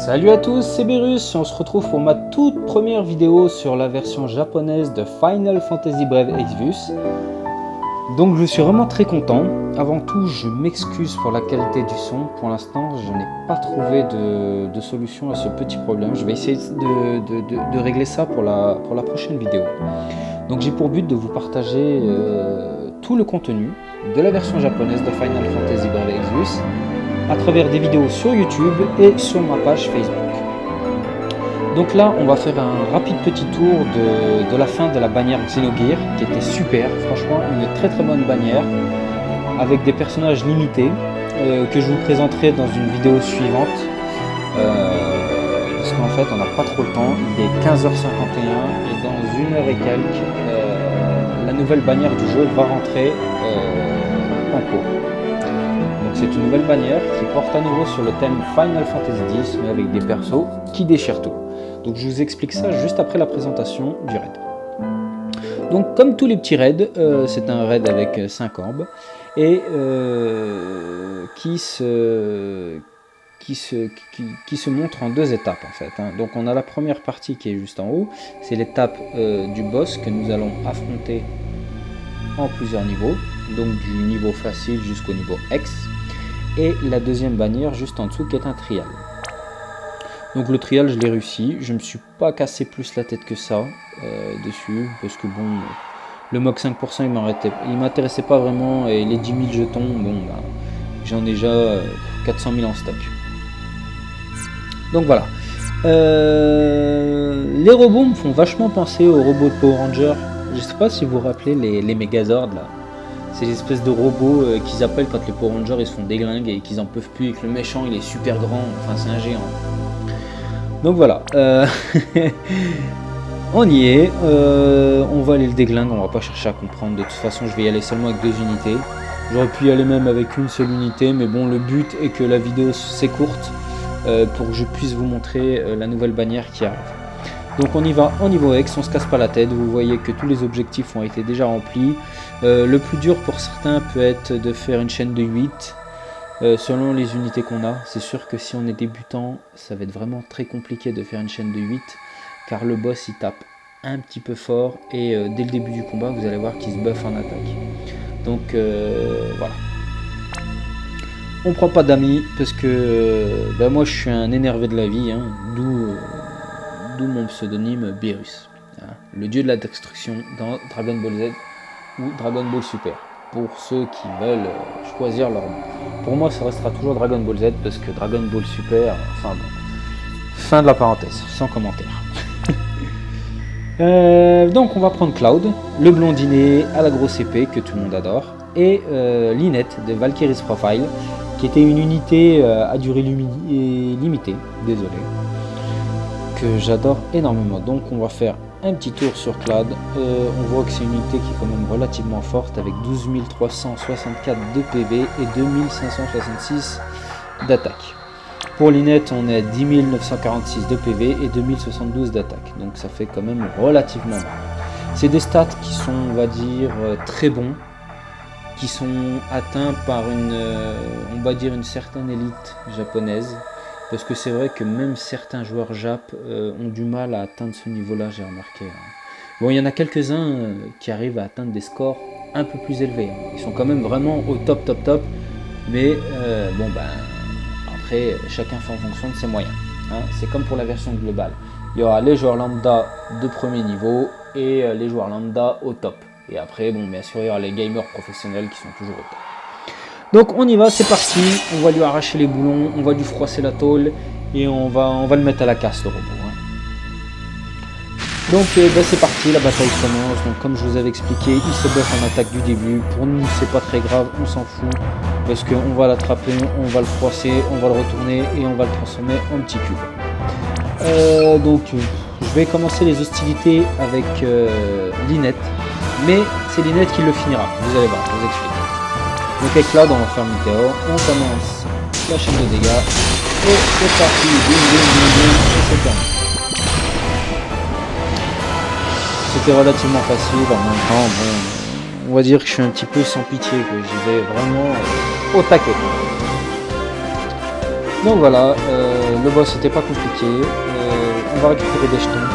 Salut à tous, c'est Berus et on se retrouve pour ma toute première vidéo sur la version japonaise de Final Fantasy Brave Exvius. Donc je suis vraiment très content. Avant tout, je m'excuse pour la qualité du son. Pour l'instant, je n'ai pas trouvé de solution à ce petit problème. Je vais essayer de régler ça pour la prochaine vidéo. Donc j'ai pour but de vous partager tout le contenu de la version japonaise de Final Fantasy Brave Exvius à travers des vidéos sur YouTube et sur ma page Facebook. Donc là, on va faire un rapide petit tour de la fin de la bannière Xenogear, qui était super, franchement une très très bonne bannière, avec des personnages limités, que je vous présenterai dans une vidéo suivante, parce qu'en fait on n'a pas trop le temps, il est 15h51 et dans une heure et quelques, la nouvelle bannière du jeu va rentrer en cours. C'est une nouvelle bannière qui porte à nouveau sur le thème Final Fantasy X, mais avec des persos qui déchirent tout. Donc je vous explique ça juste après la présentation du raid. Donc comme tous les petits raids, c'est un raid avec 5 orbes et qui se montre en deux étapes en fait. Donc on a la première partie qui est juste en haut, c'est l'étape du boss que nous allons affronter en plusieurs niveaux, donc du niveau facile jusqu'au niveau X. Et la deuxième bannière juste en dessous qui est un trial. Donc le trial je l'ai réussi, je me suis pas cassé plus la tête que ça dessus, parce que bon, le MOC 5% il m'intéressait pas vraiment, et les 10 000 jetons, bon bah, j'en ai déjà 400 000 en stock. Donc voilà. Les robots me font vachement penser aux robots de Power Rangers. Je sais pas si vous vous rappelez les Megazords là. C'est l'espèce de robots qu'ils appellent quand les Power Rangers ils se font déglinguer et qu'ils en peuvent plus et que le méchant il est super grand, enfin c'est un géant. Donc voilà, on y est, on va aller le déglinguer, on va pas chercher à comprendre, de toute façon je vais y aller seulement avec 2 unités. J'aurais pu y aller même avec une seule unité, mais bon, le but est que la vidéo s'écourte pour que je puisse vous montrer la nouvelle bannière qui arrive. Donc on y va en niveau X, on se casse pas la tête, vous voyez que tous les objectifs ont été déjà remplis. Le plus dur pour certains peut être de faire une chaîne de 8, selon les unités qu'on a. C'est sûr que si on est débutant, ça va être vraiment très compliqué de faire une chaîne de 8, car le boss il tape un petit peu fort, et dès le début du combat, vous allez voir qu'il se buff en attaque. Donc voilà. On prend pas d'amis, parce que moi je suis un énervé de la vie, d'où mon pseudonyme Berus, le dieu de la destruction dans Dragon Ball Z ou Dragon Ball Super, pour ceux qui veulent choisir leur nom. Pour moi ça restera toujours Dragon Ball Z, parce que Dragon Ball Super, enfin bon, fin de la parenthèse, sans commentaire. Donc on va prendre Cloud, le blondinet à la grosse épée que tout le monde adore, et Lynette de Valkyrie's Profile, qui était une unité à durée limitée, désolé, que j'adore énormément. Donc on va faire un petit tour sur Cloud. On voit que c'est une unité qui est quand même relativement forte, avec 12 364 de PV et 2566 d'attaque. Pour Lynette, on est à 10 946 de PV et 2072 d'attaque, donc ça fait quand même relativement mal. C'est des stats qui sont, on va dire, très bons, qui sont atteints par on va dire une certaine élite japonaise. Parce que c'est vrai que même certains joueurs Jap ont du mal à atteindre ce niveau-là, j'ai remarqué. Bon, il y en a quelques-uns qui arrivent à atteindre des scores un peu plus élevés. Ils sont quand même vraiment au top. Mais bon, après, chacun fait en fonction de ses moyens. C'est comme pour la version globale. Il y aura les joueurs lambda de premier niveau et les joueurs lambda au top. Et après, bon, bien sûr, il y aura les gamers professionnels qui sont toujours au top. Donc on y va, c'est parti, on va lui arracher les boulons, on va lui froisser la tôle et on va le mettre à la casse, le robot. Donc c'est parti, la bataille commence. Donc comme je vous avais expliqué, il se buff en attaque du début. Pour nous c'est pas très grave, on s'en fout, parce qu'on va l'attraper, on va le froisser, on va le retourner et on va le transformer en petit cube. Donc je vais commencer les hostilités avec Lynette, mais c'est Lynette qui le finira, vous allez voir, je vous explique. Donc avec Cloud, on va faire Météor, on commence la chaîne de dégâts, et c'est parti, boum, et c'est terminé. C'était relativement facile, en même temps, bon, on va dire que je suis un petit peu sans pitié, que j'y vais vraiment au taquet. Donc voilà, le boss n'était pas compliqué. On va récupérer des jetons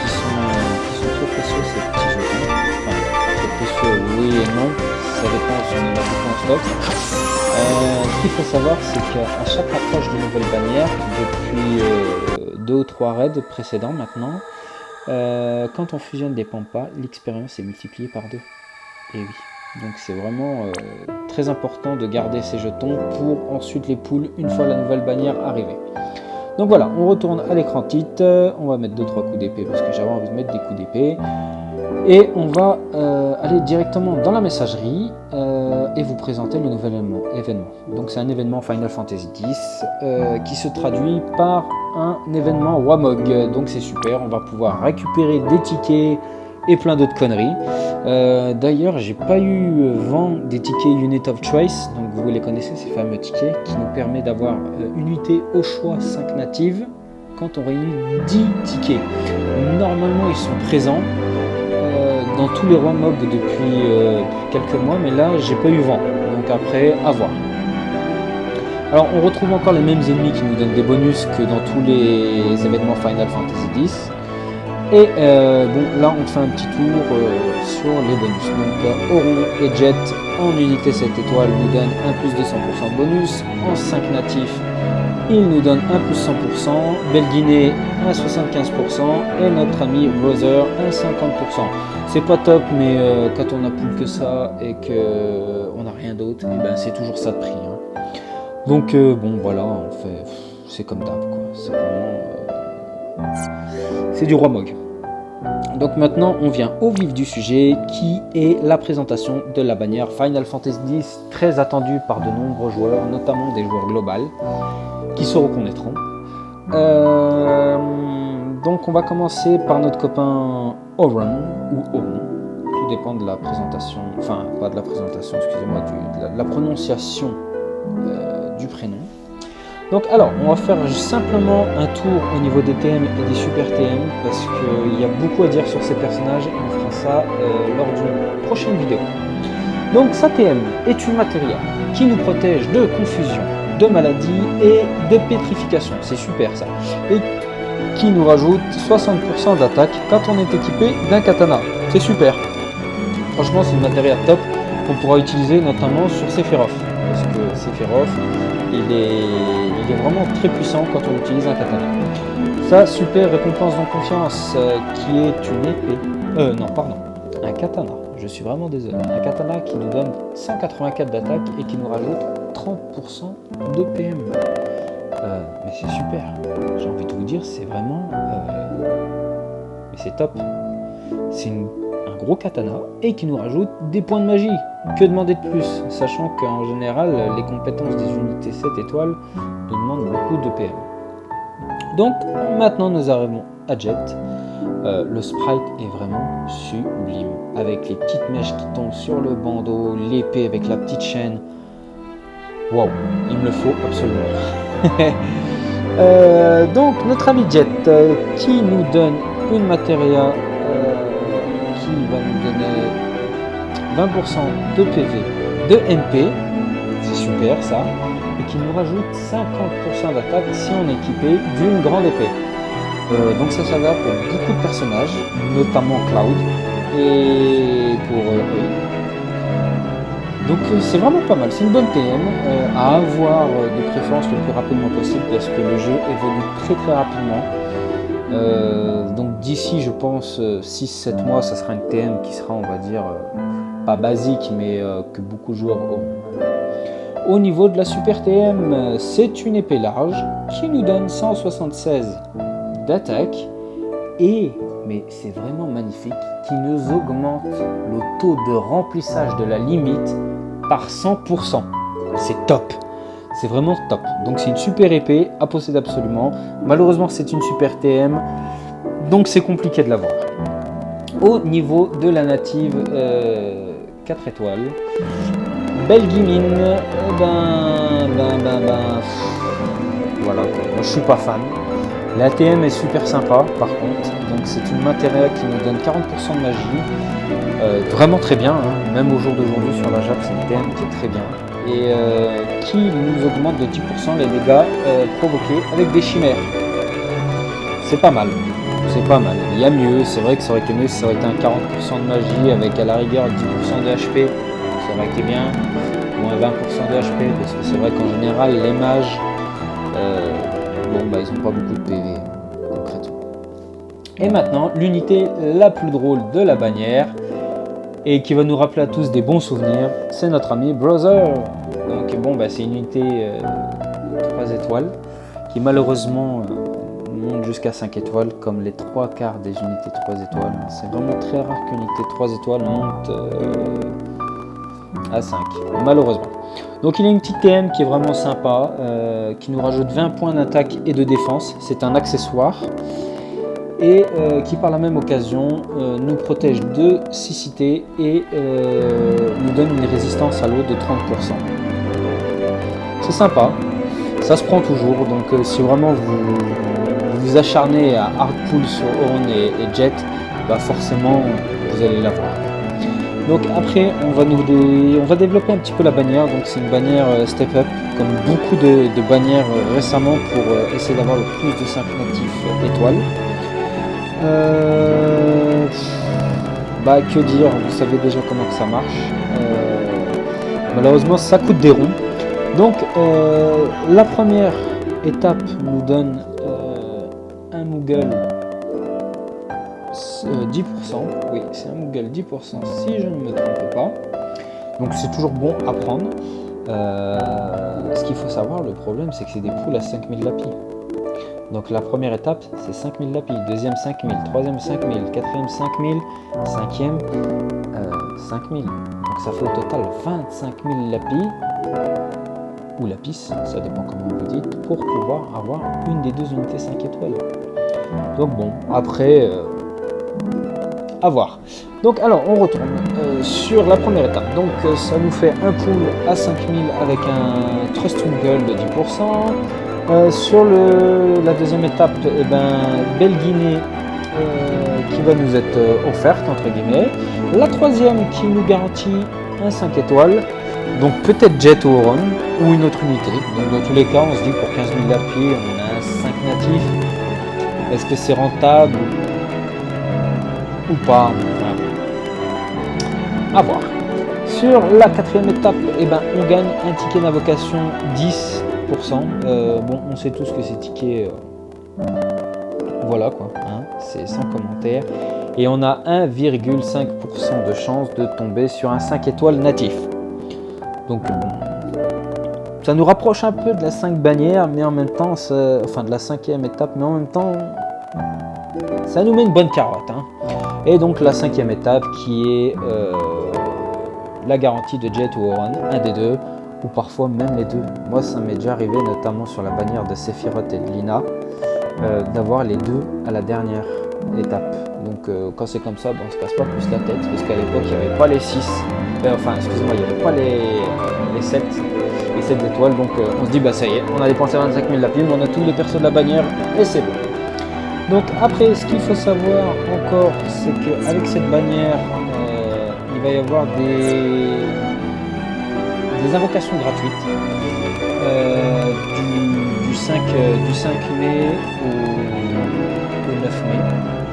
qui sont très précieux, ces petits jetons. Enfin, très précieux, oui et non, ça dépend si on en a beaucoup en stock. Ce qu'il faut savoir, c'est qu'à chaque approche de nouvelles bannières, depuis 2 ou 3 raids précédents maintenant, quand on fusionne des pampas, l'expérience est multipliée par 2. Et oui, donc c'est vraiment très important de garder ces jetons pour ensuite les pull une fois la nouvelle bannière arrivée. Donc voilà, on retourne à l'écran titre, on va mettre 2-3 coups d'épée parce que j'avais envie de mettre des coups d'épée. Et on va aller directement dans la messagerie et vous présenter le nouvel événement. Donc c'est un événement Final Fantasy X qui se traduit par un événement WAMOG. Donc c'est super, on va pouvoir récupérer des tickets et plein d'autres conneries. D'ailleurs, j'ai pas eu vent des tickets Unit of Choice, donc vous les connaissez, ces fameux tickets qui nous permet d'avoir unité au choix 5 natives quand on réunit 10 tickets. Normalement, ils sont présents dans tous les WAMOG depuis quelques mois, mais là, j'ai pas eu vent. Donc après, à voir. Alors, on retrouve encore les mêmes ennemis qui nous donnent des bonus que dans tous les événements Final Fantasy X. Et bon, là on fait un petit tour sur les bonus. Donc Auron et Jet en unité 7 étoiles nous donnent un plus de 100% de bonus. En 5 natifs, ils nous donnent un plus 100%. Belguinée un 75%. Et notre ami Brother un 50%. C'est pas top, mais quand on a plus que ça et qu'on n'a rien d'autre, et ben c'est toujours ça de prix. Hein. Donc bon voilà, on fait, c'est comme d'hab quoi. C'est vraiment... c'est du roi Mog. Donc maintenant on vient au vif du sujet qui est la présentation de la bannière Final Fantasy X, très attendue par de nombreux joueurs, notamment des joueurs globaux qui se reconnaîtront. Donc on va commencer par notre copain Auron ou Auron, tout dépend de la présentation, enfin pas de la présentation, excusez-moi, de la prononciation du prénom. Donc alors, on va faire simplement un tour au niveau des TM et des super TM parce qu'il y a beaucoup à dire sur ces personnages et on fera ça lors d'une prochaine vidéo. Donc sa TM est une matérielle qui nous protège de confusion, de maladie et de pétrification, c'est super ça. Et qui nous rajoute 60% d'attaque quand on est équipé d'un katana, c'est super. Franchement c'est une matérielle top qu'on pourra utiliser notamment sur Sephiroth parce que Sephiroth il est vraiment très puissant quand on utilise un katana. Sa super récompense en confiance qui est une épée, non pardon, un katana, je suis vraiment désolé, un katana qui nous donne 184 d'attaque et qui nous rajoute 30% de PM. Mais c'est super, j'ai envie de vous dire, c'est vraiment... mais c'est top. C'est un gros katana et qui nous rajoute des points de magie. Que demander de plus, sachant qu'en général, les compétences des unités 7 étoiles nous demandent beaucoup de PM. Donc maintenant nous arrivons à Jet. Le sprite est vraiment sublime, avec les petites mèches qui tombent sur le bandeau, l'épée avec la petite chaîne. Waouh, il me le faut absolument. Donc notre ami Jet qui nous donne une matéria qui va nous donner 20% de PV, de MP, c'est super ça, et qui nous rajoute 50% d'attaque si on est équipé d'une grande épée. Donc ça va pour beaucoup de personnages, notamment Cloud, et pour Donc c'est vraiment pas mal, c'est une bonne TM à avoir de préférence le plus rapidement possible parce que le jeu évolue très rapidement. Donc d'ici je pense 6-7 mois ça sera une TM qui sera on va dire pas basique mais que beaucoup de joueurs auront. Au niveau de la super TM, c'est une épée large qui nous donne 176 d'attaque et, mais c'est vraiment magnifique, qui nous augmente le taux de remplissage de la limite par 100%. C'est top, c'est vraiment top. Donc c'est une super épée à posséder absolument. Malheureusement c'est une super TM, donc c'est compliqué de l'avoir. Au niveau de la native 4 étoiles, Belguimine, voilà, moi je suis pas fan. La TM est super sympa par contre, donc c'est une matérielle qui nous donne 40% de magie, vraiment très bien, hein. Même au jour d'aujourd'hui sur la Jap c'est une TM qui est très bien. et qui nous augmente de 10% les dégâts provoqués avec des chimères. C'est pas mal, c'est pas mal. Il y a mieux, c'est vrai que ça aurait été mieux si ça aurait été un 40% de magie avec à la rigueur 10% de HP, ça aurait été bien, ou un 20% de HP, parce que c'est vrai qu'en général les mages, bon bah ils ont pas beaucoup de PV concrètement. Et maintenant l'unité la plus drôle de la bannière, et qui va nous rappeler à tous des bons souvenirs, c'est notre ami Brother. Donc bon bah c'est une unité 3 étoiles, qui malheureusement monte jusqu'à 5 étoiles, comme les 3/4 des unités 3 étoiles. C'est vraiment très rare qu'une unité 3 étoiles monte à 5, malheureusement. Donc il a une petite TM qui est vraiment sympa, qui nous rajoute 20 points d'attaque et de défense, c'est un accessoire, et qui par la même occasion nous protège de siccité et nous donne une résistance à l'eau de 30%. C'est sympa, ça se prend toujours, donc si vraiment vous vous acharnez à hardpull sur Auron et Jet, bah forcément vous allez l'avoir. Donc après on va développer un petit peu la bannière, donc c'est une bannière step up comme beaucoup de bannières récemment pour essayer d'avoir le plus de 5 natifs étoiles. Bah que dire, vous savez déjà comment que ça marche. Malheureusement ça coûte des ronds. Donc la première étape nous donne un Moogle 10%, oui c'est un Moogle 10% si je ne me trompe pas, donc c'est toujours bon à prendre. Ce qu'il faut savoir, le problème c'est que c'est des poules à 5000 lapis. Donc la première étape c'est 5000 lapis, deuxième 5000, troisième 5000, quatrième 5000, cinquième 5000, donc ça fait au total 25 000 lapis ou lapis, ça dépend comment vous dites, pour pouvoir avoir une des deux unités 5 étoiles. Donc bon, après à voir. Donc alors on retourne sur la première étape, donc ça nous fait un pool à 5000 avec un Trust Moogle de 10%. Sur la deuxième étape, Belle Guinée qui va nous être offerte entre guillemets. La troisième qui nous garantit un 5 étoiles, donc peut-être Jet ou Auron ou une autre unité. Donc dans tous les cas on se dit que pour 15 000 lapis on a un 5 natifs. Est-ce que c'est rentable ou pas, enfin, à voir. Sur la quatrième étape, on gagne un ticket d'invocation 10%. Bon, on sait tous que ces tickets, voilà quoi, hein, c'est sans commentaire. Et on a 1,5% de chance de tomber sur un 5 étoiles natif. Donc ça nous rapproche un peu de la 5 bannière, mais en même temps, enfin de la 5e étape, mais en même temps, ça nous met une bonne carotte. Hein. Et donc la 5e étape qui est la garantie de Jet ou Auron, un des deux, ou parfois même les deux. Moi ça m'est déjà arrivé, notamment sur la bannière de Sephiroth et de Lina, d'avoir les deux à la dernière étape. Donc quand c'est comme ça, on se casse pas plus la tête, parce qu'à l'époque il n'y avait pas les 6, enfin excusez-moi, il n'y avait pas les 7 étoiles, donc on se dit bah ça y est, on a dépensé 25 000 lapis, on a tous les persos de la bannière et c'est bon. Donc après, ce qu'il faut savoir encore, c'est qu'avec cette bannière, il va y avoir des invocations gratuites du 5 mai au 9 mai.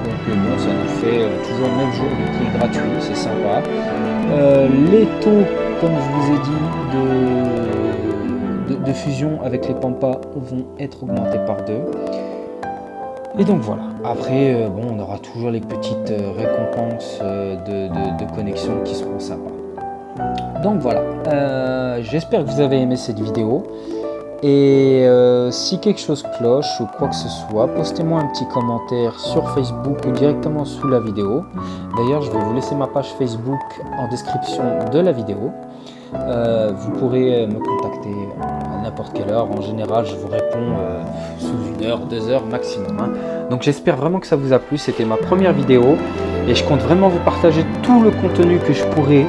Donc bon, ça nous fait toujours 9 jours de prix gratuit, c'est sympa. Les taux, comme je vous ai dit, de fusion avec les Pampas vont être augmentés par 2. Et donc voilà, après bon, on aura toujours les petites récompenses de connexion qui seront sympas. Donc voilà, j'espère que vous avez aimé cette vidéo. Et si quelque chose cloche ou quoi que ce soit, postez-moi un petit commentaire sur Facebook ou directement sous la vidéo. D'ailleurs, je vais vous laisser ma page Facebook en description de la vidéo. Vous pourrez me contacter à n'importe quelle heure. En général, je vous réponds sous 1 heure, 2 heures maximum. Hein. Donc j'espère vraiment que ça vous a plu. C'était ma première vidéo et je compte vraiment vous partager tout le contenu que je pourrai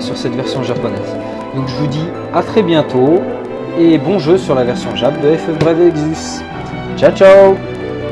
sur cette version japonaise. Donc je vous dis à très bientôt et bon jeu sur la version Jap de FF Brave Exvius. Ciao ciao.